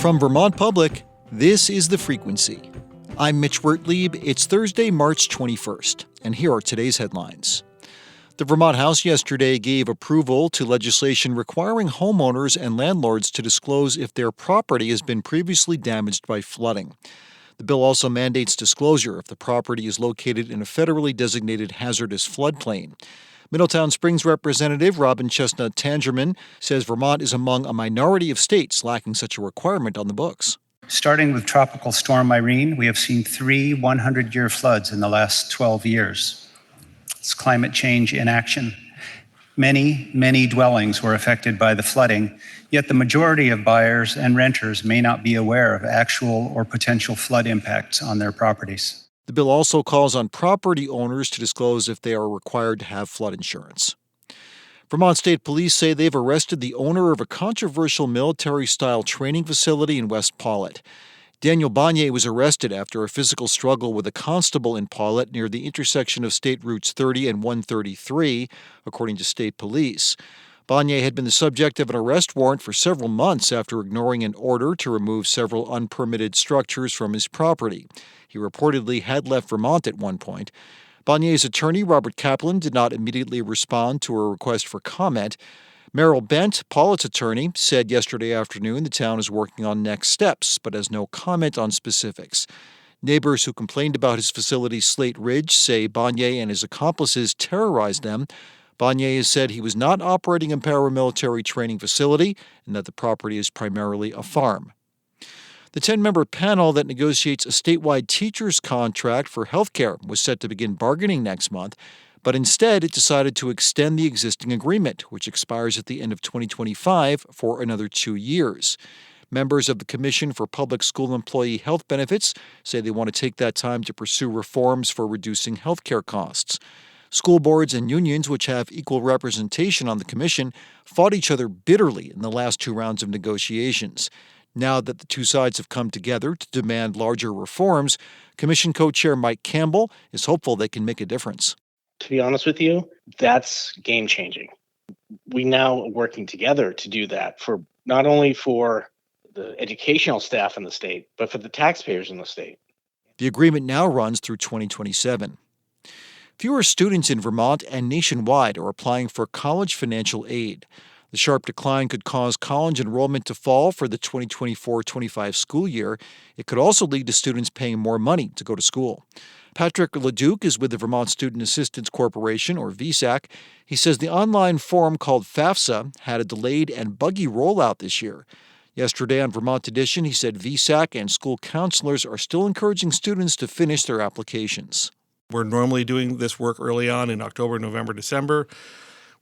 From Vermont Public, this is The Frequency. I'm Mitch Wertlieb. It's Thursday, March 21st, and here are today's headlines. The Vermont House yesterday gave approval to legislation requiring homeowners and landlords to disclose if their property has been previously damaged by flooding. The bill also mandates disclosure if the property is located in a federally designated hazardous floodplain. Middletown Springs Representative Robin Chestnut Tangerman says Vermont is among a minority of states lacking such a requirement on the books. Starting with Tropical Storm Irene, we have seen 3 100-year floods in the last 12 years. It's climate change in action. Many dwellings were affected by the flooding, yet the majority of buyers and renters may not be aware of actual or potential flood impacts on their properties. The bill also calls on property owners to disclose if they are required to have flood insurance. Vermont State Police say they've arrested the owner of a controversial military-style training facility in West Pawlet. Daniel Bonnier was arrested after a physical struggle with a constable in Pawlet near the intersection of State Routes 30 and 133, according to state police. Bonnier had been the subject of an arrest warrant for several months after ignoring an order to remove several unpermitted structures from his property. He reportedly had left Vermont at one point. Bonnier's attorney, Robert Kaplan, did not immediately respond to a request for comment. Merrill Bent, Pawlet's attorney, said yesterday afternoon the town is working on next steps, but has no comment on specifics. Neighbors who complained about his facility, Slate Ridge, say Bonnier and his accomplices terrorized them. Bonnier has said he was not operating a paramilitary training facility and that the property is primarily a farm. The 10-member panel that negotiates a statewide teacher's contract for healthcare was set to begin bargaining next month, but instead it decided to extend the existing agreement, which expires at the end of 2025, for another 2 years. Members of the Commission for Public School Employee Health Benefits say they want to take that time to pursue reforms for reducing healthcare costs. School boards and unions, which have equal representation on the commission, fought each other bitterly in the last 2 rounds of negotiations. Now that the two sides have come together to demand larger reforms, Commission co-chair Mike Campbell is hopeful they can make a difference. To be honest with you, that's game-changing. We now are working together to do that, for not only for the educational staff in the state, but for the taxpayers in the state. The agreement now runs through 2027. Fewer students in Vermont and nationwide are applying for college financial aid. The sharp decline could cause college enrollment to fall for the 2024-25 school year. It could also lead to students paying more money to go to school. Patrick Leduc is with the Vermont Student Assistance Corporation, or VSAC. He says the online forum called FAFSA had a delayed and buggy rollout this year. Yesterday on Vermont Edition, he said VSAC and school counselors are still encouraging students to finish their applications. We're normally doing this work early on in October, November, December.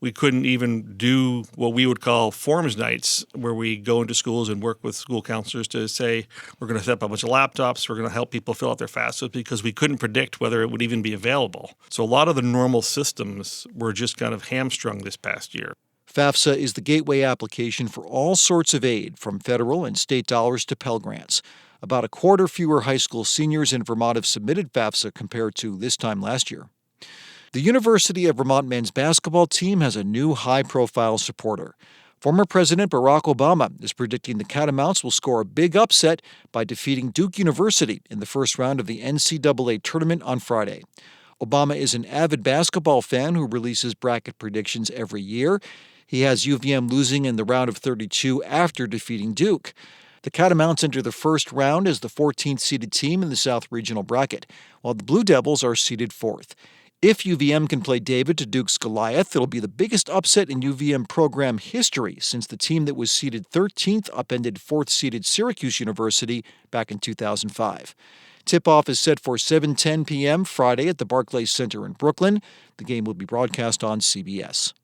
We couldn't even do what we would call forms nights, where we go into schools and work with school counselors to say, we're going to set up a bunch of laptops, we're going to help people fill out their FAFSA, because we couldn't predict whether it would even be available. So a lot of the normal systems were just kind of hamstrung this past year. FAFSA is the gateway application for all sorts of aid, from federal and state dollars to Pell Grants. About a quarter fewer high school seniors in Vermont have submitted FAFSA compared to this time last year. The University of Vermont men's basketball team has a new high-profile supporter. Former President Barack Obama is predicting the Catamounts will score a big upset by defeating Duke University in the first round of the NCAA tournament on Friday. Obama is an avid basketball fan who releases bracket predictions every year. He has UVM losing in the round of 32 after defeating Duke. The Catamounts enter the first round as the 14th-seeded team in the South Regional bracket, while the Blue Devils are seeded 4th. If UVM can play David to Duke's Goliath, it'll be the biggest upset in UVM program history since the team that was seeded 13th upended 4th-seeded Syracuse University back in 2005. Tip-off is set for 7:10 p.m. Friday at the Barclays Center in Brooklyn. The game will be broadcast on CBS.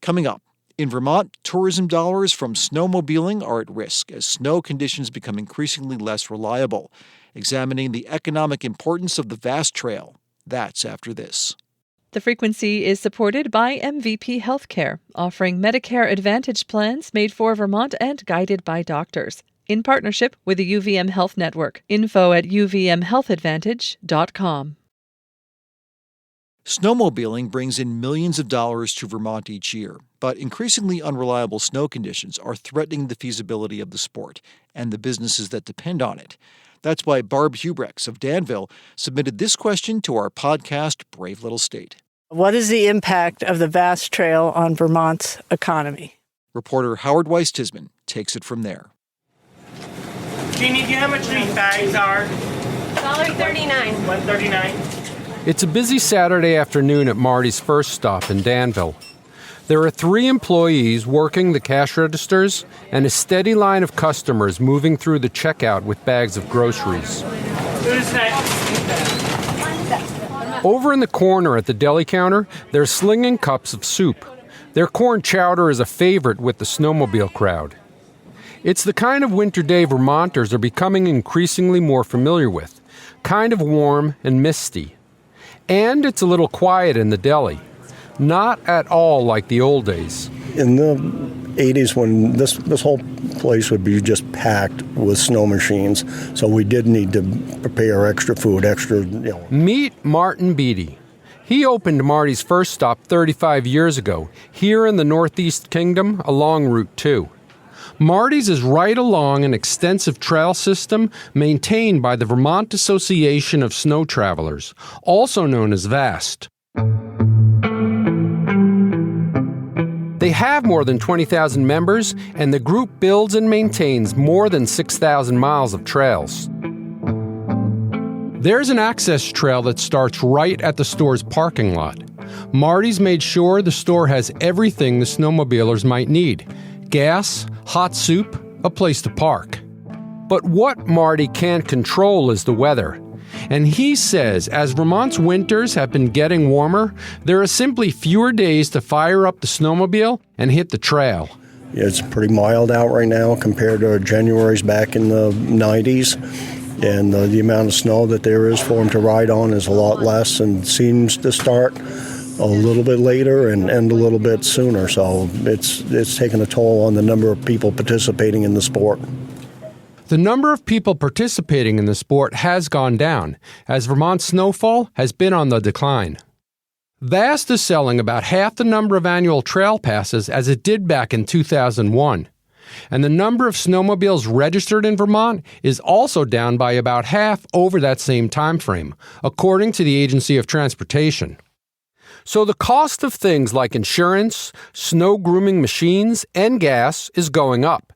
Coming up, in Vermont, tourism dollars from snowmobiling are at risk as snow conditions become increasingly less reliable. Examining the economic importance of the Vast Trail. That's after this. The Frequency is supported by MVP Healthcare, offering Medicare Advantage plans made for Vermont and guided by doctors. In partnership with the UVM Health Network. Info at uvmhealthadvantage.com. Snowmobiling brings in millions of dollars to Vermont each year, but increasingly unreliable snow conditions are threatening the feasibility of the sport and the businesses that depend on it. That's why Barb Hubrechts of Danville submitted this question to our podcast, Brave Little State. What is the impact of the Vast Trail on Vermont's economy? Reporter Howard Weiss-Tisman takes it from there. Jeannie, do you know how much these bags are? $1.39. $1.39. It's a busy Saturday afternoon at Marty's first stop in Danville. There are 3 employees working the cash registers and a steady line of customers moving through the checkout with bags of groceries. Who's next? Over in the corner at the deli counter, they're slinging cups of soup. Their corn chowder is a favorite with the snowmobile crowd. It's the kind of winter day Vermonters are becoming increasingly more familiar with, kind of warm and misty. And it's a little quiet in the deli. Not at all like the old days. In the 80s, when this whole place would be just packed with snow machines, so we did need to prepare extra food, Meet Martin Beatty. He opened Marty's first stop 35 years ago, here in the Northeast Kingdom along Route 2. Marty's is right along an extensive trail system maintained by the Vermont Association of Snow Travelers, also known as VAST. They have more than 20,000 members, and the group builds and maintains more than 6,000 miles of trails. There's an access trail that starts right at the store's parking lot. Marty's made sure the store has everything the snowmobilers might need: gas, hot soup, a place to park. But what Marty can't control is the weather. And he says as Vermont's winters have been getting warmer, there are simply fewer days to fire up the snowmobile and hit the trail. It's pretty mild out right now compared to January's back in the 90s. And the amount of snow that there is for them to ride on is a lot less and seems to start a little bit later and end a little bit sooner. So it's taken a toll on the number of people participating in the sport. The number of people participating in the sport has gone down, as Vermont's snowfall has been on the decline. VAST is selling about half the number of annual trail passes as it did back in 2001. And the number of snowmobiles registered in Vermont is also down by about half over that same time frame, according to the Agency of Transportation. So the cost of things like insurance, snow grooming machines, and gas is going up.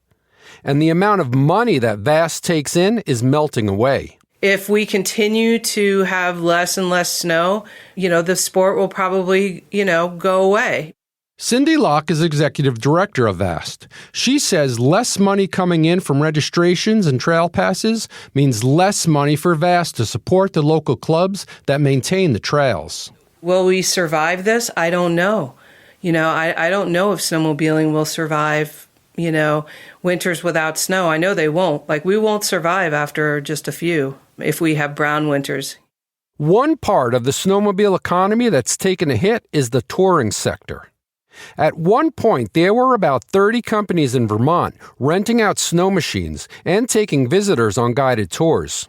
And the amount of money that VAST takes in is melting away. If we continue to have less and less snow, the sport will probably, go away. Cindy Locke is executive director of VAST. She says less money coming in from registrations and trail passes means less money for VAST to support the local clubs that maintain the trails. Will we survive this? I don't know. I don't know if snowmobiling will survive, winters without snow. I know they won't. We won't survive after just a few if we have brown winters. One part of the snowmobile economy that's taken a hit is the touring sector. At one point, there were about 30 companies in Vermont renting out snow machines and taking visitors on guided tours.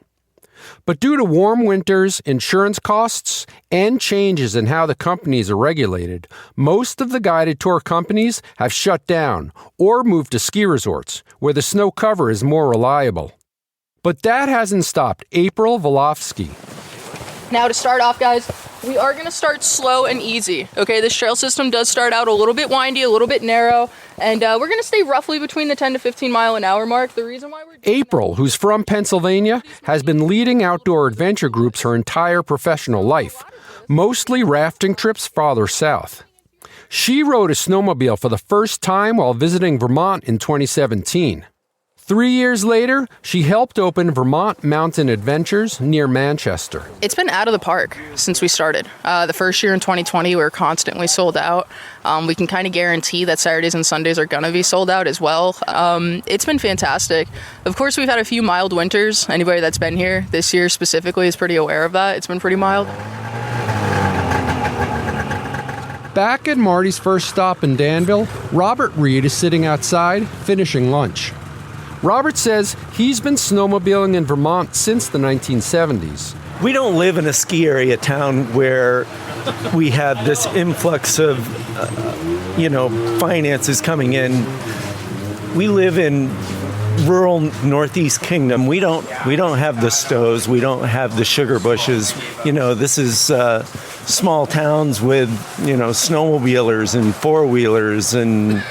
But due to warm winters, insurance costs, and changes in how the companies are regulated, most of the guided tour companies have shut down or moved to ski resorts, where the snow cover is more reliable. But that hasn't stopped April Volofsky. Now to start off, guys, we are going to start slow and easy. Okay, this trail system does start out a little bit windy, a little bit narrow, and we're going to stay roughly between the 10 to 15 mile an hour mark. The reason why we're April, who's from Pennsylvania, has been leading outdoor adventure groups her entire professional life, mostly rafting trips farther south. She rode a snowmobile for the first time while visiting Vermont in 2017. 3 years later, she helped open Vermont Mountain Adventures near Manchester. It's been out of the park since we started. The first year in 2020, we were constantly sold out. We can kind of guarantee that Saturdays and Sundays are going to be sold out as well. It's been fantastic. Of course, we've had a few mild winters. Anybody that's been here this year specifically is pretty aware of that. It's been pretty mild. Back at Marty's first stop in Danville, Robert Reed is sitting outside, finishing lunch. Robert says he's been snowmobiling in Vermont since the 1970s. We don't live in a ski area town where we have this influx of, finances coming in. We live in rural Northeast Kingdom. We don't have the Stows. We don't have the sugar bushes. This is small towns with, snowmobilers and four-wheelers and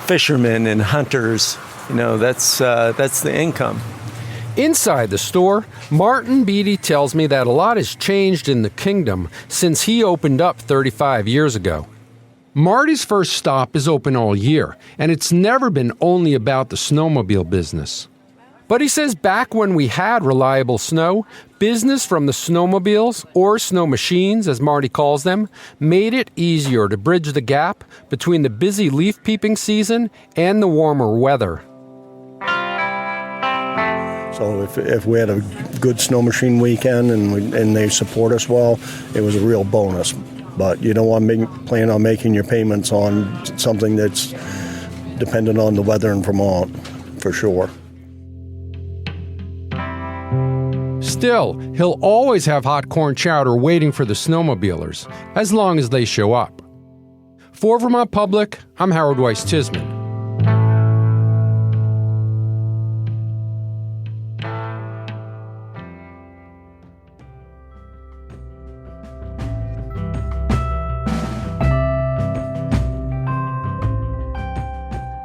fishermen and hunters. That's the income. Inside the store, Martin Beatty tells me that a lot has changed in the kingdom since he opened up 35 years ago. Marty's first stop is open all year, and it's never been only about the snowmobile business. But he says back when we had reliable snow, business from the snowmobiles, or snow machines as Marty calls them, made it easier to bridge the gap between the busy leaf peeping season and the warmer weather. So if we had a good snow machine weekend and they support us well, it was a real bonus. But you don't want to plan on making your payments on something that's dependent on the weather in Vermont, for sure. Still, he'll always have hot corn chowder waiting for the snowmobilers, as long as they show up. For Vermont Public, I'm Howard Weiss-Tisman.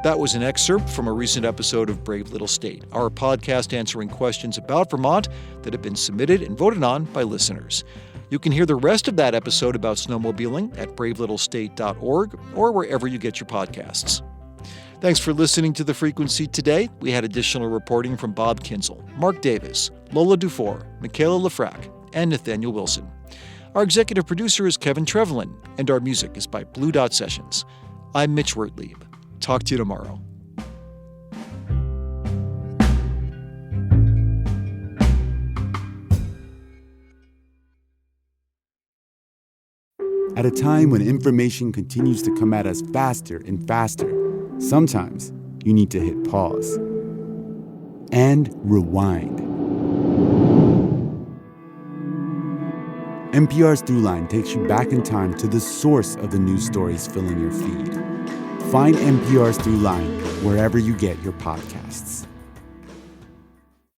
That was an excerpt from a recent episode of Brave Little State, our podcast answering questions about Vermont that have been submitted and voted on by listeners. You can hear the rest of that episode about snowmobiling at bravelittlestate.org or wherever you get your podcasts. Thanks for listening to The Frequency today. We had additional reporting from Bob Kinzel, Mark Davis, Lola Dufour, Michaela Lafrac, and Nathaniel Wilson. Our executive producer is Kevin Trevelin, and our music is by Blue Dot Sessions. I'm Mitch Wertlieb. Talk to you tomorrow. At a time when information continues to come at us faster and faster, sometimes you need to hit pause and rewind. NPR's Throughline takes you back in time to the source of the news stories filling your feed. Find NPR's Throughline wherever you get your podcasts.